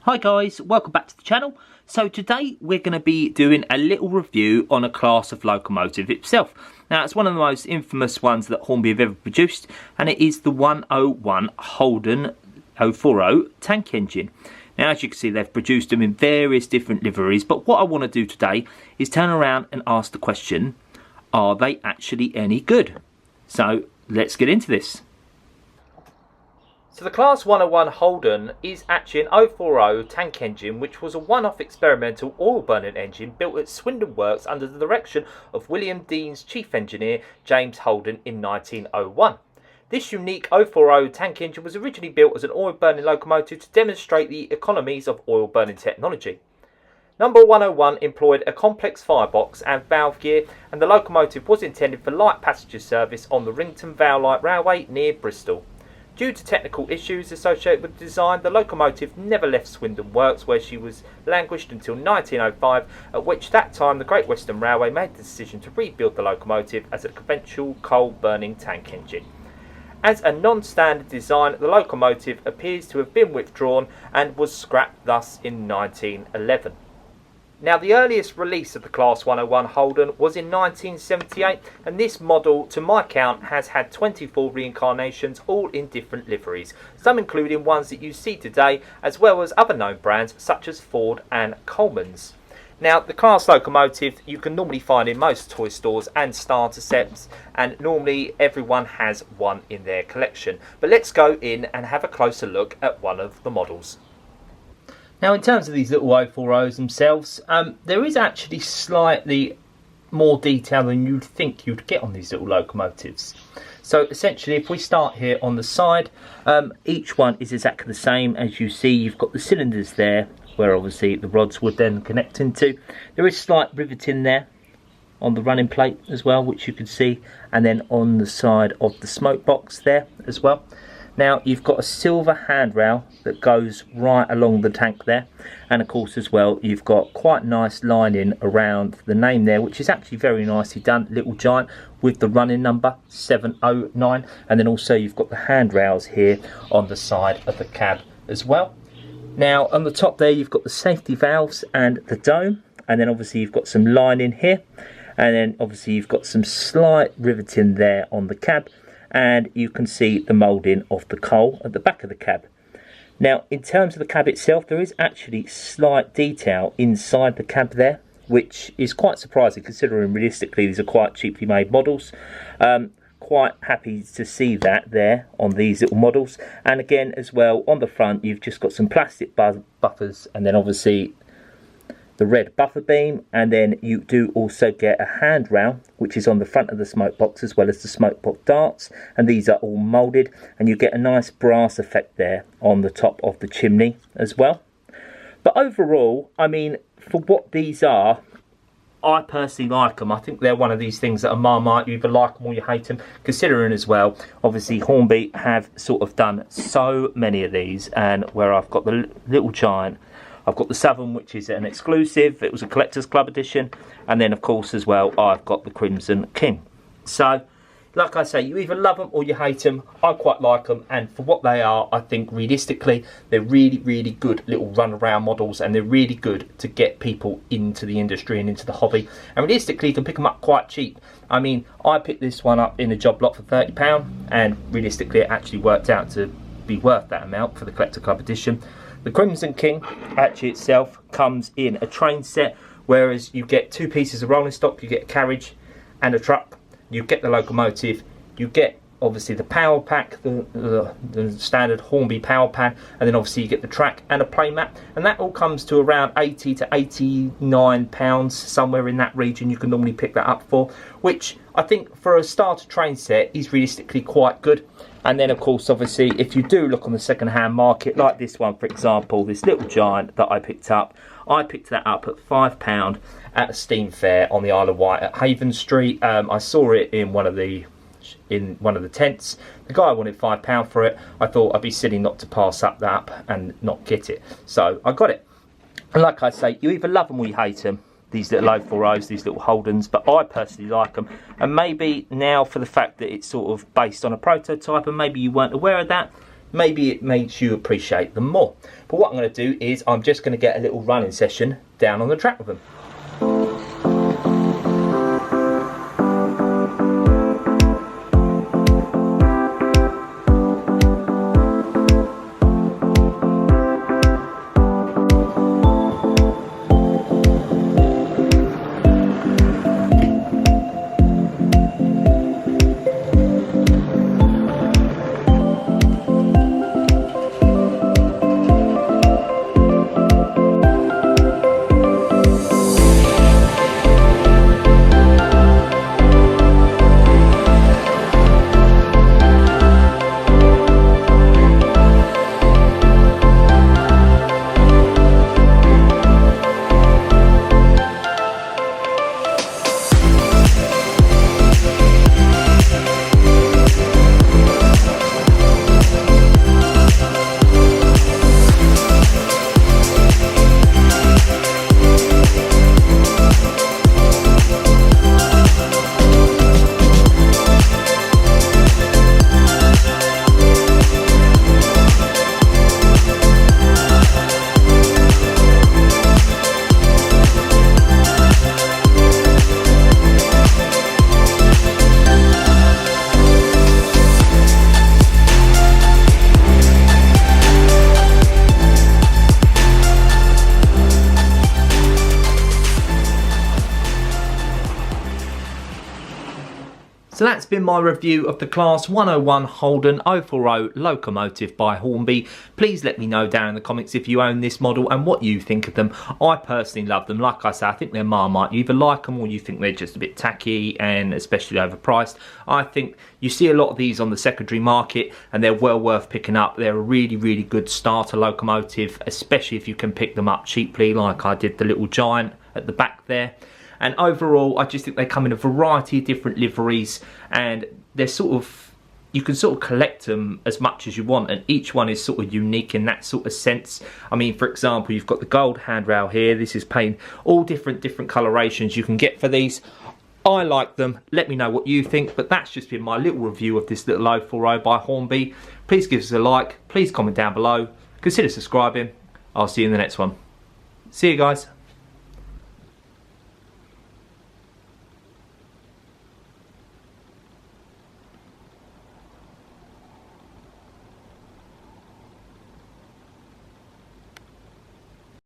Hi guys, welcome back to the channel. So today we're going to be doing a little review on a class of locomotive itself. Now it's one of the most infamous ones that Hornby have ever produced, and it is the 101 Holden 040 tank engine. Now as you can see, they've produced them in various different liveries, but what I want to do today is turn around and ask the question, are they actually any good? So let's get into this. So the Class 101 Holden is actually an 040 tank engine, which was a one-off experimental oil-burning engine built at Swindon Works under the direction of William Dean's chief engineer James Holden in 1901. This unique 040 tank engine was originally built as an oil-burning locomotive to demonstrate the economies of oil-burning technology. Number 101 employed a complex firebox and valve gear, and the locomotive was intended for light passenger service on the Rington Vale Light Railway near Bristol. Due to technical issues associated with the design, the locomotive never left Swindon Works, where she was languished until 1905, at which that time the Great Western Railway made the decision to rebuild the locomotive as a conventional coal-burning tank engine. As a non-standard design, the locomotive appears to have been withdrawn and was scrapped thus in 1911. Now, the earliest release of the Class 101 Holden was in 1978, and this model, to my count, has had 24 reincarnations, all in different liveries, some including ones that you see today, as well as other known brands such as Ford and Coelmans. Now, the class locomotive you can normally find in most toy stores and starter sets, and normally everyone has one in their collection. But let's go in and have a closer look at one of the models. Now, in terms of these little 040s themselves, there is actually slightly more detail than you'd think you'd get on these little locomotives. So essentially, if we start here on the side, each one is exactly the same. As you see, you've got the cylinders there, where obviously the rods would then connect into. There is slight riveting there on the running plate as well, which you can see, and then on the side of the smoke box there as well. Now you've got a silver handrail that goes right along the tank there, and of course as well you've got quite nice lining around the name there, which is actually very nicely done, Little Giant, with the running number 709, and then also you've got the handrails here on the side of the cab as well. Now on the top there you've got the safety valves and the dome, and then obviously you've got some lining here, and then obviously you've got some slight riveting there on the cab, and you can see the moulding of the coal at the back of the cab. Now in terms of the cab itself, there is actually slight detail inside the cab there, which is quite surprising considering realistically these are quite cheaply made models. Quite happy to see that there on these little models. And again as well, on the front you've just got some plastic buffers, and then obviously the red buffer beam, and then you do also get a handrail which is on the front of the smoke box, as well as the smoke box darts, and these are all moulded, and you get a nice brass effect there on the top of the chimney as well. But overall, I mean, for what these are, I personally like them. I think they're one of these things that are Marmite, you either like them or you hate them, considering as well obviously Hornby have sort of done so many of these, and where I've got the Little Giant, I've got the Southern, which is an exclusive, it was a collector's club edition, and then of course as well I've got the Crimson King. So like I say, you either love them or you hate them. I quite like them, and for what they are, I think realistically they're really good little run around models, and they're really good to get people into the industry and into the hobby, and realistically you can pick them up quite cheap. I mean, I picked this one up in a job lot for £30, and realistically it actually worked out to be worth that amount for the collector club edition. The Crimson King actually itself comes in a train set, whereas you get two pieces of rolling stock, you get a carriage and a truck, you get the locomotive, you get obviously the power pack, the standard Hornby power pan, and then obviously you get the track and a playmat, and that all comes to around £80 to £89, somewhere in that region you can normally pick that up for, which I think for a starter train set is realistically quite good. And then of course obviously if you do look on the second hand market, like this one for example, this Little Giant that I picked up, I picked that up at £5 at a steam fair on the Isle of Wight at Haven Street. I saw it in one of the tents. The guy wanted £5 for it. I thought I'd be silly not to pass up that up and not get it, so I got it. And like I say, you either love them or you hate them, these little 040s, these little Holdens, but I personally like them. And maybe now, for the fact that it's sort of based on a prototype, and maybe you weren't aware of that, maybe it makes you appreciate them more. But what I'm going to do is I'm just going to get a little running session down on the track with them. So that's been my review of the Class 101 Holden 040 locomotive by Hornby. Please let me know down in the comments if you own this model and what you think of them. I personally love them. Like I say, I think they're Marmite. You either like them or you think they're just a bit tacky and especially overpriced. I think you see a lot of these on the secondary market and they're well worth picking up. They're a really, really good starter locomotive, especially if you can pick them up cheaply like I did the little Giant at the back there. And overall, I just think they come in a variety of different liveries and they're sort of, you can sort of collect them as much as you want and each one is sort of unique in that sort of sense. I mean, for example, you've got the gold handrail here. This is plain, all different colorations you can get for these. I like them. Let me know what you think, but that's just been my little review of this little 040 by Hornby. Please give us a like. Please comment down below. Consider subscribing. I'll see you in the next one. See you guys.